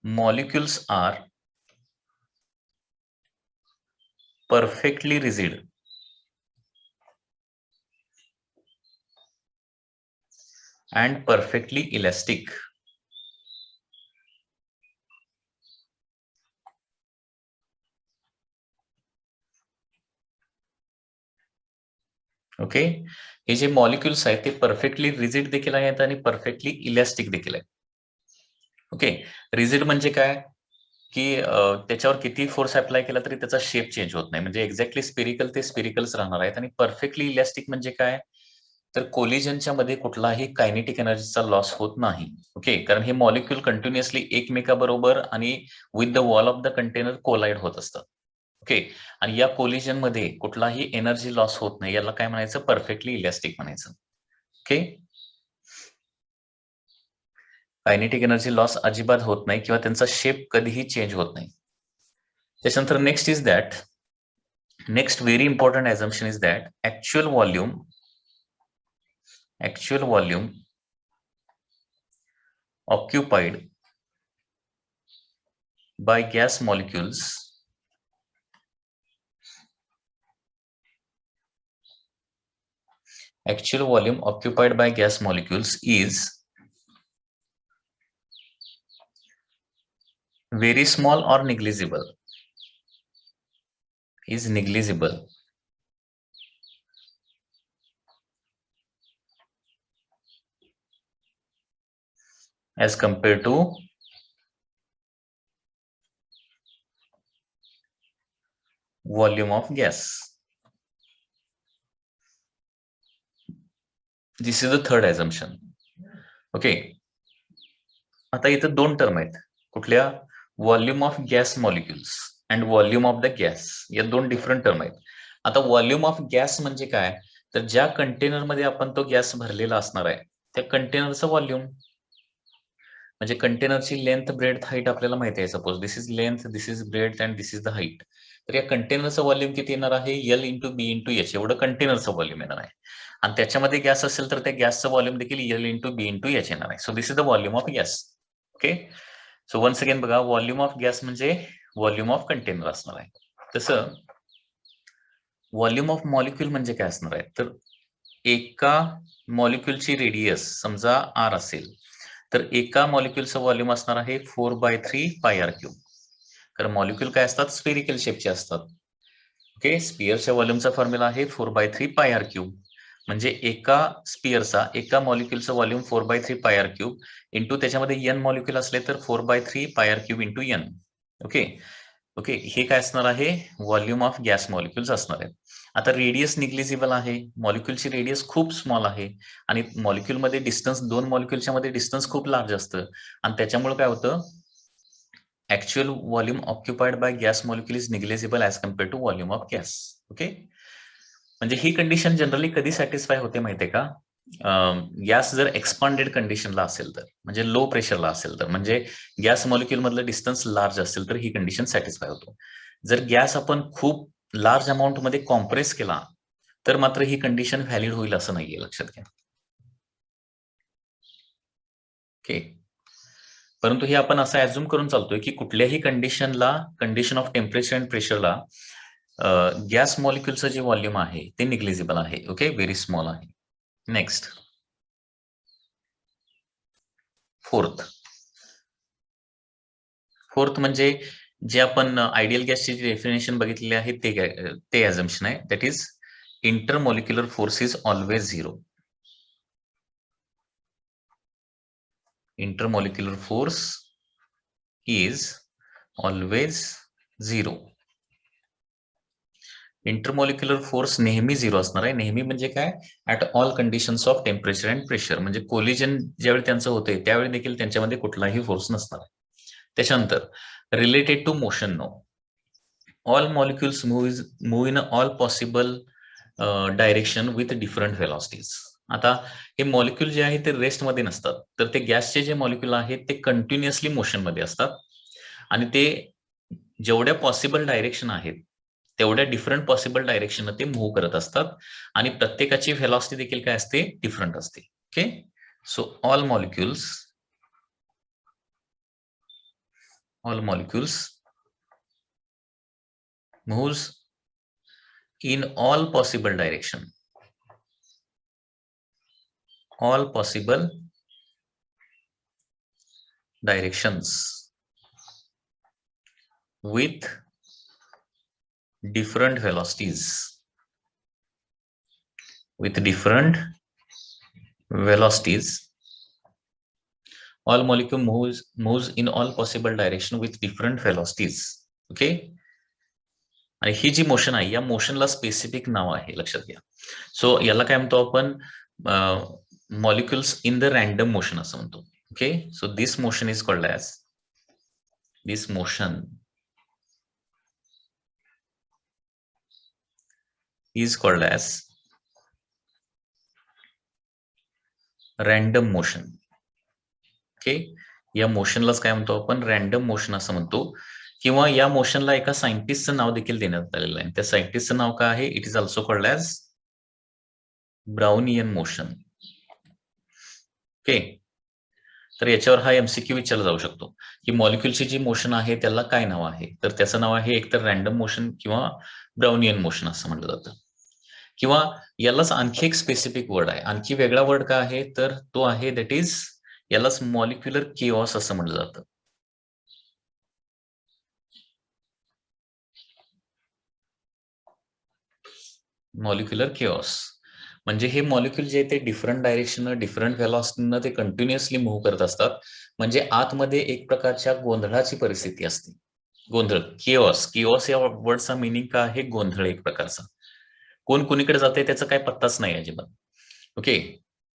molecules are perfectly rigid and perfectly elastic. Okay, हे जे मॉलिक्युल्स आहेत ते परफेक्टली रिजिड देखील आहेत आणि परफेक्टली इलॅस्टिक देखील आहेत. ओके, रिजिड म्हणजे काय की त्याच्यावर किती फोर्स अप्लाय केला तरी त्याचा शेप चेंज होत नाही, म्हणजे एक्झॅक्टली स्पेरिकल ते स्पेरिकल्स राहणार आहेत. आणि परफेक्टली इलॅस्टिक म्हणजे काय, तर कोलिजनच्या मध्ये कुठलाही कायनेटिक एनर्जीचा लॉस होत नाही. ओके, कारण हे मॉलिक्यूल कंटिन्युअसली एकमेकाबरोबर आणि with the wall of the container collide होत असतात. ओके, आणि या कोलिजन मध्ये कुठलाही एनर्जी लॉस होत नाही, याला काय म्हणायचं, परफेक्टली इलॅस्टिक म्हणायचं. ओके, कायनेटिक एनर्जी लॉस अजिबात होत नाही किंवा त्यांचा शेप कधीही चेंज होत नाही. त्याच्यानंतर next very important assumption is that actual volume occupied by gas molecules is very small or negligible, as compared to volume of gas. This is the third assumption. Okay, आता इथं दोन term आहेत. कुठल्या? Volume of gas molecules and volume of the gas, या दोन different term आहेत. आता volume of gas म्हणजे काय? तर ज्या कंटेनरमध्ये आपण तो गॅस भरलेला असणार आहे त्या कंटेनरचं व्हॉल्यूम. म्हणजे कंटेनरची लेंथ, ब्रेड, हाईट आपल्याला माहिती आहे. Suppose this is length, this is bread and this is the height. तर या कंटेनरचं व्हॉल्यूम किती येणार आहे? L into B into H एवढं कंटेनरचं व्हॉल्यूम येणार आहे. आणि त्याच्यामध्ये गॅस असेल तर त्या गॅसचं व्हॉल्यूम देखील L into B into H येणार आहे. So this is the volume of gas. Okay, so once again बघा, व्हॉल्यूम ऑफ गॅस म्हणजे व्हॉल्यूम ऑफ कंटेनर असणार आहे. तसं व्हॉल्यूम ऑफ मॉलिक्यूल म्हणजे काय असणार आहे? तर एका मॉलिक्यूलची रेडियस समजा आर असेल तर एका मॉलिक्यूलचं व्हॉल्यूम असणार आहे 4/3 पाय आर क्यूब. कारण मॉलिक्यूल काय असतात? स्फेरिकल शेपचे असतात. ओके, स्पियरच्या व्हॉल्यूमचा फॉर्म्युला आहे 4/3 पाय आर क्यूब. म्हणजे एका स्पियरचा, एका मॉलिक्यूलचं volume 4/3 pi r cube into त्याच्यामध्ये एन मॉलिक्यूल असले तर 4/3 pi r cube into N. Okay okay, हे काय असणार आहे? व्हॉल्यूम ऑफ गॅस मॉलिक्युल्स असणार आहे. आता रेडियस निग्लिजिबल आहे, मॉलिक्युलची रेडियस खूप स्मॉल आहे आणि मॉलिक्युलमध्ये डिस्टन्स, दोन मॉलिक्युलच्या मध्ये डिस्टन्स खूप लार्ज असतं आणि त्याच्यामुळे काय होतं? Actual volume occupied by gas molecule is negligible as compare to volume of gas. Okay, म्हणजे ही कंडिशन जनरली कधी सॅटिस्फाय होते माहितीये का? गॅस जर एक्सपांडेड कंडिशनला असेल तर, म्हणजे लो प्रेशरला असेल तर, म्हणजे गॅस मॉलिक्युल मधलं डिस्टन्स लार्ज असेल तर ही कंडिशन सॅटिस्फाय होतो. जर गॅस आपण खूप लार्ज अमाऊंट मध्ये कॉम्प्रेस केला तर मात्र ही कंडिशन व्हॅलिड होईल असं नाहीये, लक्षात घ्या. ओके, परंतु हे आपण असं ऍझ्युम करून चालतोय की कुठल्याही कंडिशनला, कंडिशन ऑफ टेम्परेचर अँड प्रेशरला गॅस मॉलिक्युलचं जे व्हॉल्यूम आहे ते निग्लिजिबल आहे. ओके, व्हेरी स्मॉल आहे. नेक्स्ट, फोर्थ म्हणजे जे आपण आयडियल गॅसची डेफिनेशन बघितलेली आहे ते ॲझम्पशन आहे. That is intermolecular force is always zero. Intermolecular force is always zero. Intermolecular force नेहमी झिरो असणार आहे. नेहमी म्हणजे काय? At all conditions of temperature and pressure. म्हणजे कोलिजन ज्यावेळी त्यांचं होते त्यावेळी देखील त्यांच्यामध्ये कुठलाही फोर्स नसणार आहे. त्याच्यानंतर related to motion, no, all molecules move in all possible direction with different velocities. आता हे मॉलिक्युल जे आहे ते रेस्टमध्ये नसतात, तर ते गॅसचे जे मॉलिक्युल आहेत ते कंटिन्युअसली मोशनमध्ये असतात आणि ते जेवढ्या पॉसिबल डायरेक्शन आहेत तेवढ्या डिफरंट पॉसिबल डायरेक्शन ते मूव्ह करत असतात आणि प्रत्येकाची व्हेलॉसिटी देखील काय असते? डिफरंट असते. Okay, so all molecules moves in all possible direction, all possible directions with different velocities, all molecule moves in all possible direction with different velocities. Okay, आणि ही जी मोशन आहे या मोशनला स्पेसिफिक नाव आहे, लक्षात घ्या. सो याला काय म्हणतो आपण? Molecules in the random motion असं म्हणतो. Okay, so this motion is called as random motion. Okay, या मोशनलाच काय म्हणतो आपण? रँडम मोशन असं म्हणतो. किंवा या मोशनला एका सायंटिस्टचं नाव देखील देण्यात आलेलं आहे. त्या सायंटिस्टचं नाव काय आहे? It is also called as Brownian motion. Okay, तर याच्यावर हा एमसीक्यू विचारला जाऊ शकतो की मॉलिक्युलची जी मोशन आहे त्याला काय नाव आहे? तर त्याचं नाव आहे एकतर रँडम मोशन किंवा ब्राउनियन मोशन असं म्हटलं जातं. किंवा यालाच आणखी एक स्पेसिफिक वर्ड आहे, आणखी वेगळा वर्ड काय आहे? तर तो आहे दॅट इज, यालाच मॉलिक्युलर केऑस असं म्हटलं जातं. मॉलिक्युलर केऑस म्हणजे हे मॉलिक्युल जे ते डिफरंट डायरेक्शन, डिफरंट व्हेलॉसिटीनं ते कंटिन्युअसली मूव्ह करत असतात. म्हणजे आतमध्ये एक प्रकारच्या गोंधळाची परिस्थिती असते. गोंधळ, केऑस या वर्डचा मिनिंग काय आहे? गोंधळ एक प्रकारचा. कोण कोणीकडे जाते त्याचा काही पत्ताच नाही अजिबात. ओके,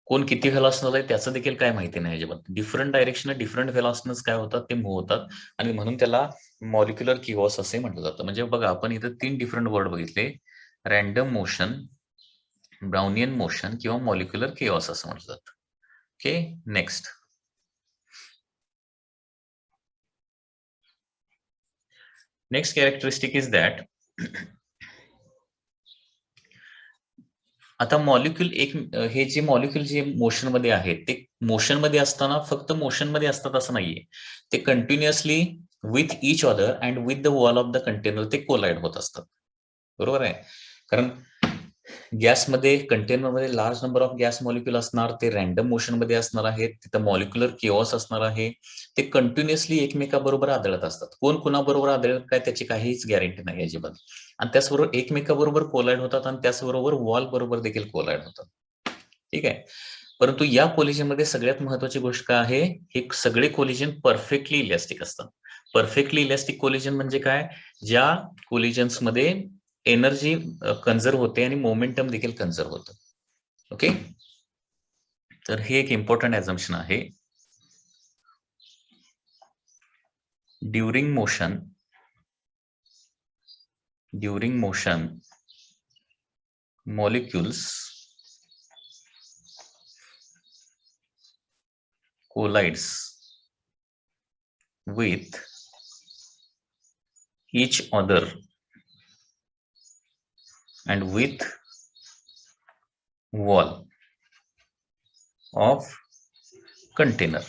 कोण किती व्हेलॉसिटीला आहे त्याचं देखील काय माहिती नाही अजिबात. डिफरंट डायरेक्शन डिफरंट व्हेलॉसिटीज काय होतात ते मूव्ह होतात आणि म्हणून त्याला मॉलिक्युलर किओस असे म्हटलं जातं. म्हणजे बघा आपण इथं 3 डिफरंट वर्ड बघितले, रॅन्डम मोशन, ब्राउनियन मोशन किंवा मॉलिक्युलर किओस असं म्हटलं जातं. Okay, next. Next characteristic is that आता मॉलिक्युल एक हे जे मॉलिक्युल जे मोशन मध्ये आहेत ते मोशन मध्ये असताना फक्त मोशन मध्ये असतात असं नाहीये, ते continuously with each other and with the wall of the container ते कोलाइड होत असतात. बरोबर आहे, कारण गॅसमध्ये कंटेनरमध्ये large number of gas molecule असणार, ते रॅन्डम मोशन मध्ये असणार आहेत, तिथं मॉलिक्युलर किओस असणार आहे, ते कंटिन्युअसली एकमेकाबरोबर आदळत असतात. कोण कुणाबरोबर आदळत काय त्याची काहीच गॅरंटी नाही अजिबात. आणि त्याचबरोबर एकमेकाबरोबर कोलाइड होतात आणि त्याचबरोबर वॉल बरोबर देखील कोलाइड होतात. ठीक आहे, परंतु या कोलिजन मध्ये सगळ्यात महत्वाची गोष्ट काय आहे, हे सगळे कोलिजन परफेक्टली इलॅस्टिक असतात. परफेक्टली इलॅस्टिक कोलिजन म्हणजे काय, ज्या कोलिजन्स मध्ये एनर्जी कन्झर्व होते आणि मोमेंटम देखील कन्झर्व होतं. ओके, तर हे एक इम्पॉर्टंट ॲझम्पशन आहे. During motion molecules collides with each other and with wall of container.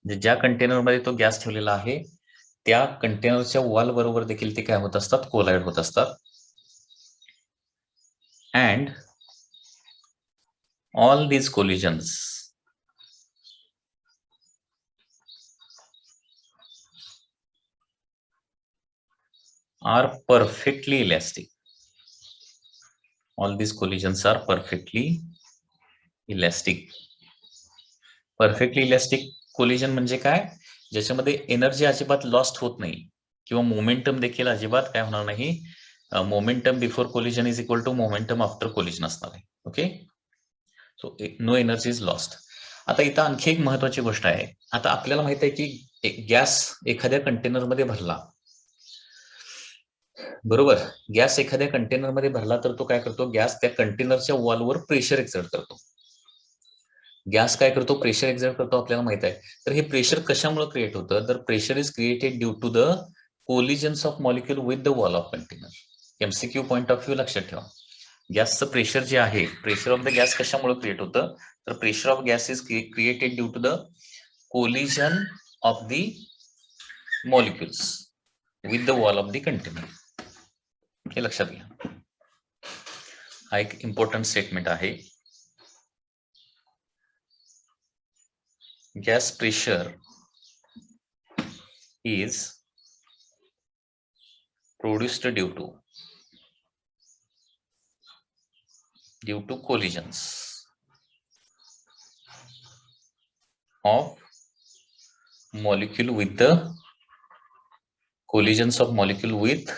ज्या कंटेनर मध्ये तो गॅस ठेवलेला आहे त्या कंटेनरच्या वॉल बरोबर देखील ते काय होत असतात, कोलाइड होत असतात. And all these collisions are perfectly elastic. All these collisions are perfectly elastic. Perfectly elastic collision म्हणजे काय, ज्याच्यामध्ये एनर्जी अजिबात लॉस्ट होत नाही किंवा मोमेंटम देखील अजिबात काय होणार नाही. Momentum before collision is equal to momentum after collision असणार आहे. Okay, so no energy is lost. आता इथं आणखी एक महत्वाची गोष्ट आहे. आता आपल्याला माहित आहे की गॅस एखाद्या कंटेनरमध्ये भरला, बरोबर, गॅस एखाद्या कंटेनरमध्ये भरला तर तो काय करतो, गॅस त्या कंटेनरच्या वॉलवर प्रेशर एक्झर्ट करतो. गॅस काय करतो, प्रेशर एक्झर्ट करतो आपल्याला माहित आहे. तर हे प्रेशर कशामुळे क्रिएट होतं, तर pressure is created due to the collisions of molecule with the wall of container. MCQ point of view लक्षात ठेवा. गॅसचं प्रेशर जे आहे, प्रेशर ऑफ द गॅस कशामुळे क्रिएट होतं, तर pressure of gas is created due to the collision of the molecules with the wall of the container. हे लक्षात घ्या, हा एक इम्पॉर्टंट स्टेटमेंट आहे. gas pressure is produced due to collisions of molecule with the collisions of molecule with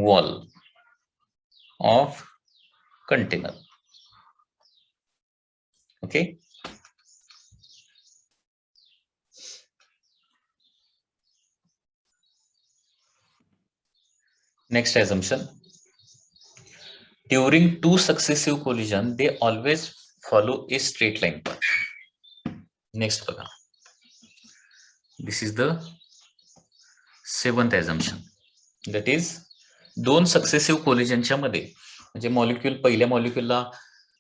wall of container. Okay, next assumption, during two successive collision they always follow a straight line path. Next बघा, this is the seventh assumption, that is दोन successive कोलिजनच्या मध्ये म्हणजे molecule पहिल्या मॉलिक्युलला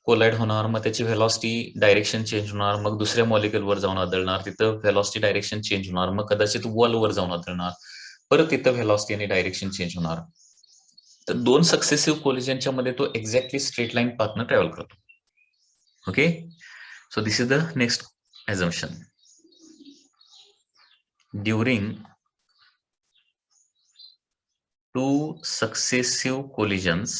collide होणार, मग त्याची velocity direction change होणार, मग दुसऱ्या मॉलिक्युलवर जाऊन आदळणार, तिथं व्हेलॉसिटी डायरेक्शन चेंज होणार, मग कदाचित वॉलवर जाऊन आदळणार, परत तिथं व्हेलॉसिटी आणि डायरेक्शन चेंज होणार. तर दोन सक्सेसिव्ह कोलिजनच्या मध्ये तो एक्झॅक्टली स्ट्रेट लाईन पाथनं ट्रॅव्हल करतो. Okay, so this is the next assumption. During two successive collisions,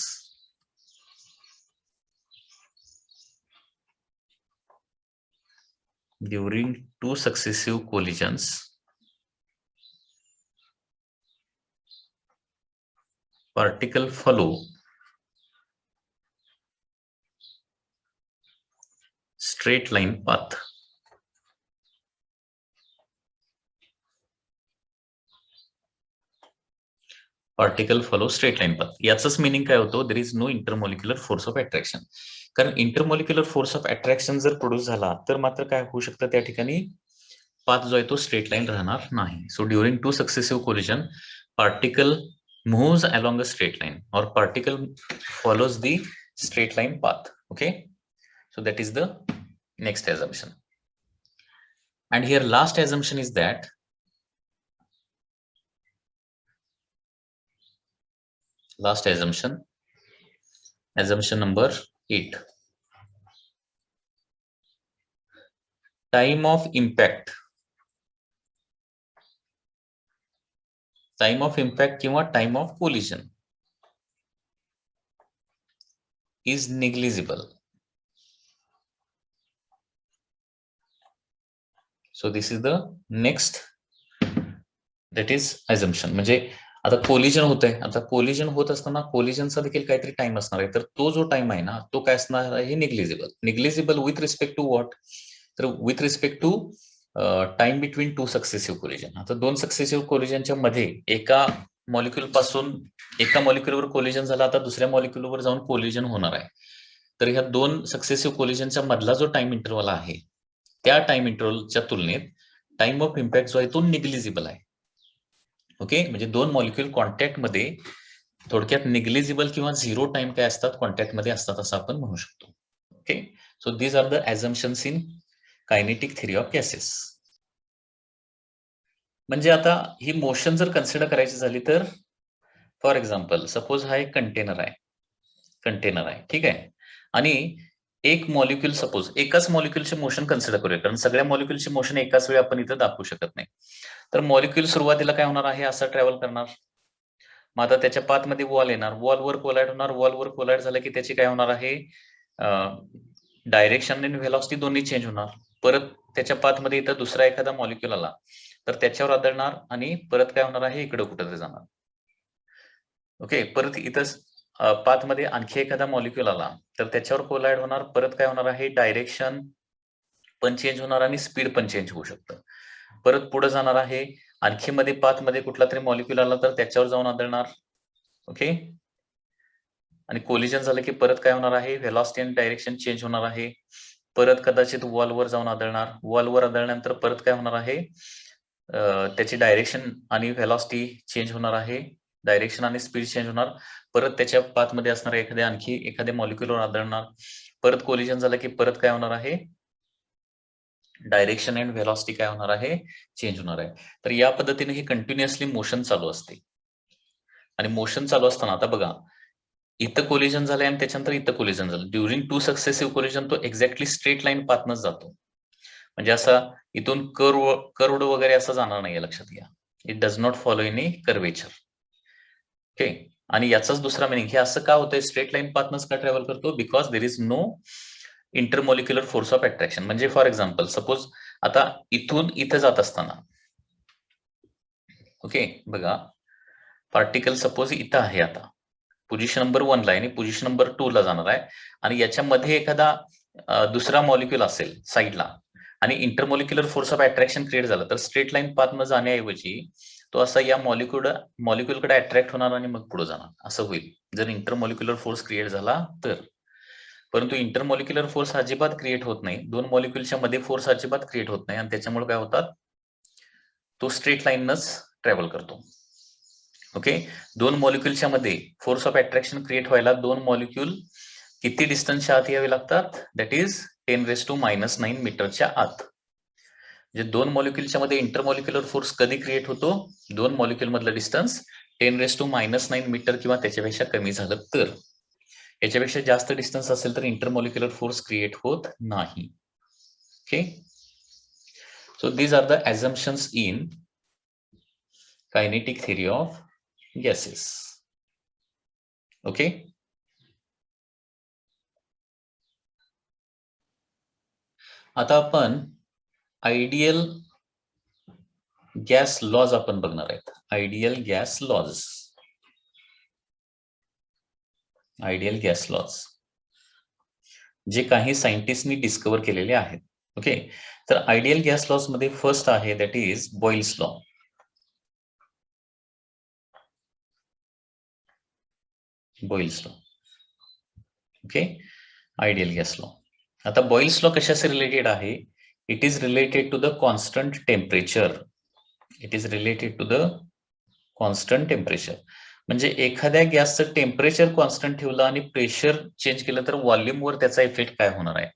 particle follow straight line path. Particle follow straight line path. याचंच मिनिंग काय होतं, there is no intermolecular force of attraction. कारण intermolecular force of attraction जर produce झाला तर मात्र काय होऊ शकतं, त्या ठिकाणी पाथ जो आहे तो स्ट्रेट लाईन राहणार नाही. So during two successive collision particle moves along a straight line or particle follows the straight line path. Okay, so that is the next assumption. And here last assumption is that last assumption number 8, time of impact किंवा time of collision is negligible. So this is the next, that is assumption. म्हणजे आता collision होतंय, आता collision होत असताना कोलिजनचा देखील काहीतरी time असणार आहे. तर तो जो टाइम आहे ना, तो काय असणार आहे, negligible. Negligible with respect to what, तर with respect to time between two successive collision. आता दोन सक्सेसिव्ह कोलिजनच्या मध्ये एका मॉलिक्युल पासून एका मॉलिक्युलवर कोलिजन झाला, आता दुसऱ्या मॉलिक्युलवर जाऊन कोलिजन होणार आहे. तर ह्या दोन सक्सेसिव्ह कोलिजनच्या मधला जो टाइम इंटरवल आहे, त्या टाइम इंटरवलच्या तुलनेत टाइम ऑफ इम्पॅक्ट जो आहे तो निग्लिजिबल आहे. ओके, म्हणजे दोन मॉलिक्युल कॉन्टॅक्ट मध्ये थोडक्यात निग्लिजिबल किंवा झिरो टाइम काय असतात, कॉन्टॅक्ट मध्ये असतात असं आपण म्हणू शकतो. Okay, so these are the assumptions in kinetic theory of gases. म्हणजे आता ही मोशन जर कन्सिडर करायची झाली तर फॉर एक्झाम्पल सपोज हा एक कंटेनर आहे, ठीक आहे, आणि एक मॉलिक्युल, सपोज एकाच मॉलिक्युलचे मोशन कन्सिडर करूया, कारण सगळ्या मॉलिक्युलचे मोशन एकाच वेळी आपण इथं दाखवू शकत नाही. तर मॉलिक्युल सुरुवातीला काय होणार आहे, असं ट्रॅव्हल करणार. मग आता त्याच्या पाथमध्ये वॉल येणार, वॉलवर कोलाइड होणार, वॉलवर कोलाइड झालं की त्याची काय होणार आहे, डायरेक्शन आणि व्हेलॉसिटी दोन्ही चेंज होणार. परत त्याच्या पाथमध्ये इथं दुसरा एखादा मॉलिक्युल आला तर त्याच्यावर आदळणार आणि परत काय होणार आहे, इकडे कुठेतरी जाणार. ओके, परत इथंच पाथमध्ये आणखी एखादा मॉलिक्युल आला तर त्याच्यावर कोलाइड होणार, परत काय होणार आहे, डायरेक्शन पण चेंज होणार आणि स्पीड पण चेंज होऊ शकतं. परत पुढे जाणार आहे, आणखी मध्ये पाथमध्ये कुठला तरी मॉलिक्युल आला तर त्याच्यावर जाऊन आदळणार. ओके, आणि कोलिजन झालं की परत काय होणार आहे, व्हेलॉसिटी आणि डायरेक्शन चेंज होणार आहे. परत कदाचित वॉलवर जाऊन आदळणार, वॉलवर आदळल्यानंतर परत काय होणार आहे, त्याची डायरेक्शन आणि व्हेलॉसिटी चेंज होणार आहे, डायरेक्शन आणि स्पीड चेंज होणार. परत त्याच्या पाथमध्ये असणाऱ्या आणखी एखाद्या मॉलिक्युलवर आदळणार. परत कोलिजन झालं की परत काय होणार आहे, डायरेक्शन अँड व्हेलॉसिटी काय होणार आहे, चेंज होणार आहे. तर या पद्धतीने हे कंटिन्युअसली मोशन चालू असते. आणि मोशन चालू असताना आता बघा, इथं कोलिजन झालंय आणि त्याच्यानंतर इथं कोलिजन झालं. ड्युरिंग टू सक्सेसिव्ह कोलिजन तो एक्झॅक्टली स्ट्रेट लाईन पाथनच जातो. म्हणजे असा इथून कर्वड वगैरे असं जाणार नाहीये, लक्षात घ्या. It does not follow any curvature. Okay, आणि याचाच दुसरा मिनिंग, हे असं का होतंय, स्ट्रेट लाईन पाथनच का ट्रॅव्हल करतो, because there is no intermolecular force of attraction. म्हणजे फॉर एक्झाम्पल सपोज आता इथून इथं जात असताना, ओके बघा, पार्टिकल सपोज इथं आहे, आता पोझिशन नंबर 1 ला आणि पोझिशन नंबर 2 ला जाणार आहे, आणि याच्यामध्ये एखादा दुसरा मॉलिक्युल असेल साईडला आणि intermolecular force of attraction create झालं, तर स्ट्रेट लाईन पाथनं जाण्याऐवजी तो असा या मॉलिक्युलकडे अट्रॅक्ट होणार आणि मग पुढे जाणार, असं होईल जर इंटरमॉलिक्युलर फोर्स क्रिएट झाला तर. परंतु इंटरमॉलिक्युलर फोर्स अजिबात क्रिएट होत नाही, दोन मॉलिक्युलच्या मध्ये फोर्स अजिबात क्रिएट होत नाही, आणि त्याच्यामुळे काय होतात, तो स्ट्रेट लाईनच ट्रॅव्हल करतो. ओके, दोन मॉलिक्युलच्या मध्ये फोर्स ऑफ अट्रॅक्शन क्रिएट व्हायला दोन मॉलिक्युल किती डिस्टन्सच्या आत यावे लागतात, दॅट इज 10⁻⁹ मीटरच्या आत. म्हणजे दोन मॉलिक्युलच्या मध्ये इंटरमॉलिक्युलर फोर्स कधी क्रिएट होतो, दोन मॉलिक्युल मधलं डिस्टन्स 10⁻⁹ मीटर किंवा त्याच्यापेक्षा कमी झालं तर. याच्यापेक्षा जास्त डिस्टन्स असेल तर इंटरमॉलिक्युलर फोर्स क्रिएट होत नाही. Okay, so these are the assumptions in kinetic theory of gases. Okay, आता आपण आयडियल गॅस लॉज आपण बघणार आहेत. Ideal gas laws. जे काही सायंटिस्टनी डिस्कवर केलेले आहेत. ओके, तर आयडियल गॅस लॉज मध्ये फर्स्ट आहे that is Boyle's law. Boyle's law. Okay, ideal gas law. आता बॉइल्स लॉ कशाशी रिलेटेड आहे? It is related to the constant temperature. It is related to the constant temperature. म्हणजे एखाद्या गॅसचं temperature constant ठेवलं आणि प्रेशर चेंज केलं तर व्हॉल्यूमवर त्याचा इफेक्ट काय होणार आहे,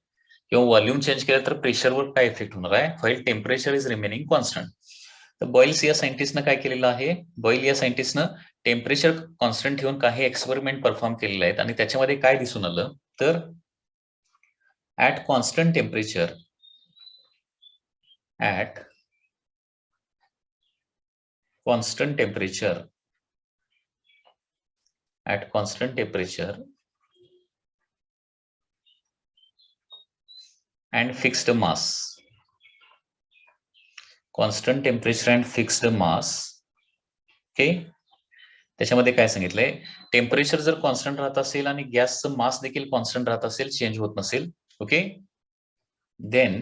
किंवा व्हॉल्यूम चेंज केलं तर प्रेशरवर काय इफेक्ट होणार आहे, while temperature is remaining constant. तर बॉइल्स या सायंटिस्टनं काय केलेलं आहे? बॉईल या सायंटिस्टनं टेम्परेचर कॉन्स्टंट ठेवून काही एक्सपेरिमेंट परफॉर्म केलेले आहेत आणि त्याच्यामध्ये काय दिसून आलं तर at constant temperature, at constant temperature, at constant temperature and fixed mass, constant temperature and fixed mass. Okay, त्याच्यामध्ये काय सांगितलंय, टेम्परेचर जर कॉन्स्टंट राहत असेल आणि गॅसचं मास देखील कॉन्स्टंट राहत असेल, चेंज होत नसेल, ओके, देन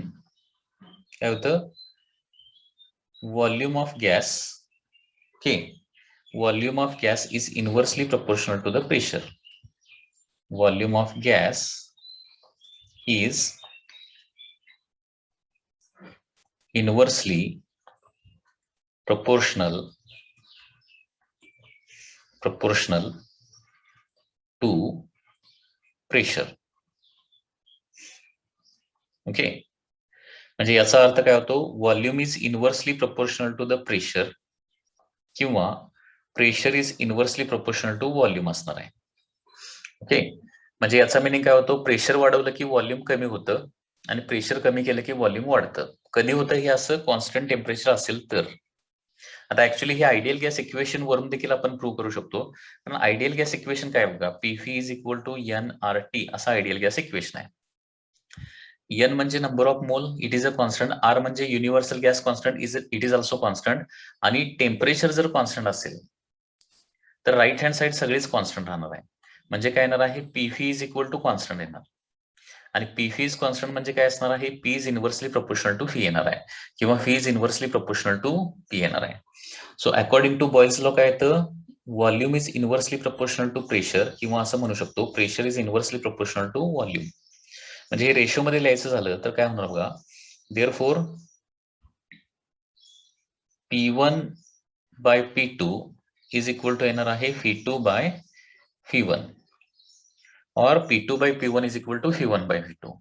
काय होतं, volume of gas, okay, volume of gas is inversely proportional to the pressure. Volume of gas is inversely proportional to pressure. Okay, म्हणजे याचा अर्थ काय होतो, volume is inversely proportional to the pressure किंवा pressure is inversely proportional to volume असणार आहे. Okay, म्हणजे याचा मिनिंग काय होतो, प्रेशर वाढवलं की व्हॉल्यूम कमी होतं आणि प्रेशर कमी केलं की व्हॉल्यूम वाढतं. कधी होतं हे असं, कॉन्स्टंट टेम्परेचर असेल तर. आता ऍक्च्युली हे आयडियल गॅस इक्वेशन वरून देखील आपण प्रूव्ह करू शकतो. कारण आयडियल गॅस इक्वेशन काय बघा, PV is equal to NRT असा आयडियल गॅस इक्वेशन आहे. N म्हणजे number of mole, it is a constant. R म्हणजे universal gas constant, it is also constant. आणि टेम्परेचर जर कॉन्स्टंट असेल तर राईट हँड साइड सगळीच कॉन्स्टंट राहणार आहे. म्हणजे काय येणार आहे, PV is equal to constant येणार. आणि पीफी इज कॉन्स्टंट म्हणजे काय असणार आहे, P is inversely proportional to V येणार आहे, किंवा V is inversely proportional to P येणार आहे. So according to Boyle's law काय येतं, volume is inversely proportional to pressure, किंवा असं म्हणू शकतो pressure is inversely proportional to volume. म्हणजे हे रेशो मध्ये लिहायचं झालं तर काय होणार बघा, therefore P1 by P2 is equal to येणार आहे V2 बाय V1, और P2 by P1 is equal to V1 by V2.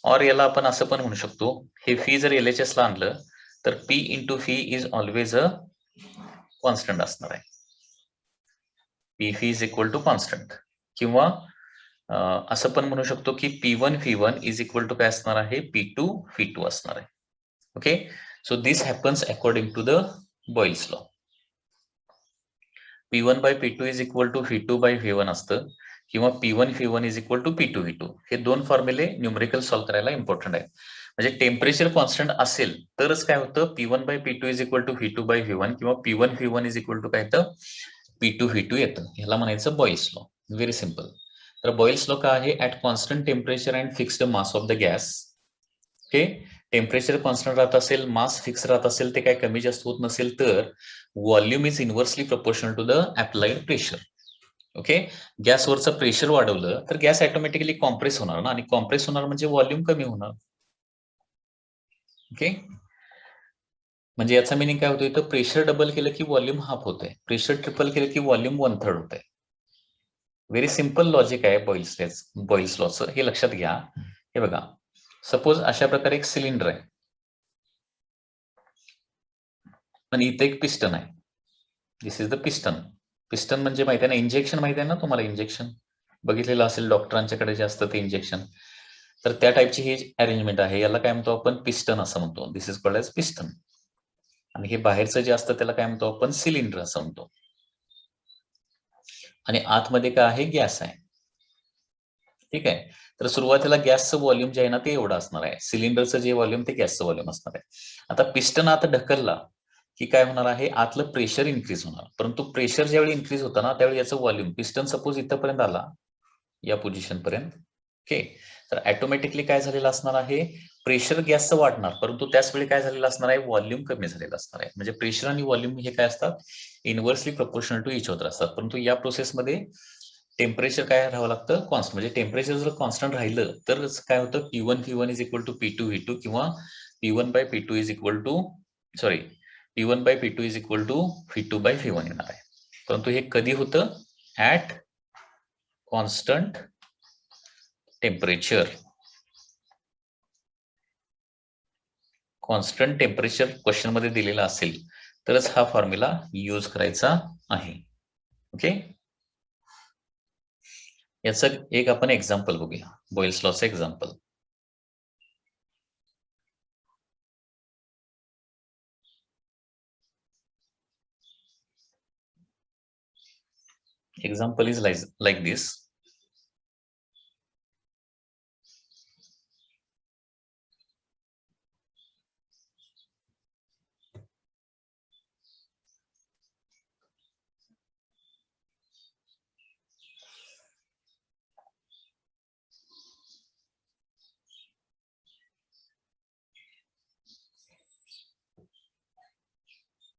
और याला आपण असं पण म्हणू शकतो, हे फी जर LHS ला आणलं तर P into V is always a constant असणार आहे. P V is equal to constant, किंवा असं पण म्हणू शकतो की P1 V1 is equal to काय असणार आहे, P2 V2 असणार आहे. Okay, so this happens according to the Boyle's law. P1 by P2 is equal to V2 by V1 असतं, किंवा P1 V1 is equal to P2 V2. हे दोन फॉर्म्युले न्यूमरिकल सॉल्व्ह करायला इम्पॉर्टंट आहे. म्हणजे टेम्परेचर कॉन्स्टंट असेल तरच काय होतं, P1 by P2 is equal to V2 by V1, किंवा P1 V1 is equal to काय येतं, P2 V2 येतं. ह्याला म्हणायचं बॉइल्स लॉ. Very simple. तर बॉइल्स लॉ काय आहे, at constant temperature and fixed mass of the gas. Okay, temperature constant राहत असेल, मास फिक्स राहत असेल, ते काय कमी जास्त होत नसेल तर volume is inversely proportional to the applied pressure. Okay, गॅसवरचं प्रेशर वाढवलं तर गॅस ऑटोमॅटिकली कॉम्प्रेस होणार ना, आणि कॉम्प्रेस होणार म्हणजे व्हॉल्यूम कमी होणार. ओके, म्हणजे याचा मिनिंग काय होतं, इथं प्रेशर डबल केलं की व्हॉल्यूम हाफ होतंय, प्रेशर ट्रिपल केलं की व्हॉल्यूम 1/3 होतंय. व्हेरी सिम्पल लॉजिक आहे बॉइल्स लॉचं, हे लक्षात घ्या. हे बघा, सपोज अशा प्रकारे एक सिलेंडर आहे आणि इथे एक पिस्टन आहे. दिस इज द पिस्टन. पिस्टन म्हणजे माहिती आहे ना, इंजेक्शन माहिती आहे ना तुम्हाला, इंजेक्शन बघितलेलं असेल डॉक्टरांच्याकडे जे असतं ते इंजेक्शन. तर त्या टाईपची ही अरेंजमेंट आहे, याला काय म्हणतो आपण, पिस्टन असं म्हणतो. दिस इज कॉल्ड एज पिस्टन. आणि हे बाहेरचं जे असतं त्याला काय म्हणतो आपण, सिलेंडर असं म्हणतो. आणि आतमध्ये काय आहे, गॅस आहे. ठीक आहे, तर सुरुवातीला गॅसचं व्हॉल्यूम जे आहे ना ते एवढं असणार आहे, सिलेंडरचं जे व्हॉल्यूम ते गॅसचं व्हॉल्यूम असणार आहे. आता पिस्टन आत ढकलला की काय होणार आहे, आतलं प्रेशर इन्क्रीज होणार. परंतु प्रेशर ज्यावेळी इन्क्रीज होतं ना त्यावेळी याचं व्हॉल्यूम, पिस्टन सपोज इथपर्यंत आला, या पोझिशन पर्यंत. ओके, तर ऑटोमॅटिकली काय झालेलं असणार आहे, प्रेशर गॅसचं वाढणार, परंतु त्याच वेळी काय झालेलं असणार आहे, व्हॉल्यूम कमी झालेलं असणार आहे. म्हणजे प्रेशर आणि व्हॉल्यूम हे काय असतात, inversely proportional to each other असतात. परंतु या प्रोसेसमध्ये टेम्परेचर काय राहावं लागतं, कॉन्स्टंट. म्हणजे टेम्परेचर जर कॉन्स्टंट राहिलं तर काय होतं, P1 is equal to P2 V2 किंवा P1/P2 is equal to P1/P2 is equal to V2/V1 येणार आहे. परंतु हे कधी होतं, at constant temperature. Constant temperature question मध्ये दिलेला असेल तरच हा फॉर्म्युला यूज करायचा आहे. ओके, याचं एक आपण एक्झाम्पल बघूया, बॉयल्स लॉचं example. Example is like this.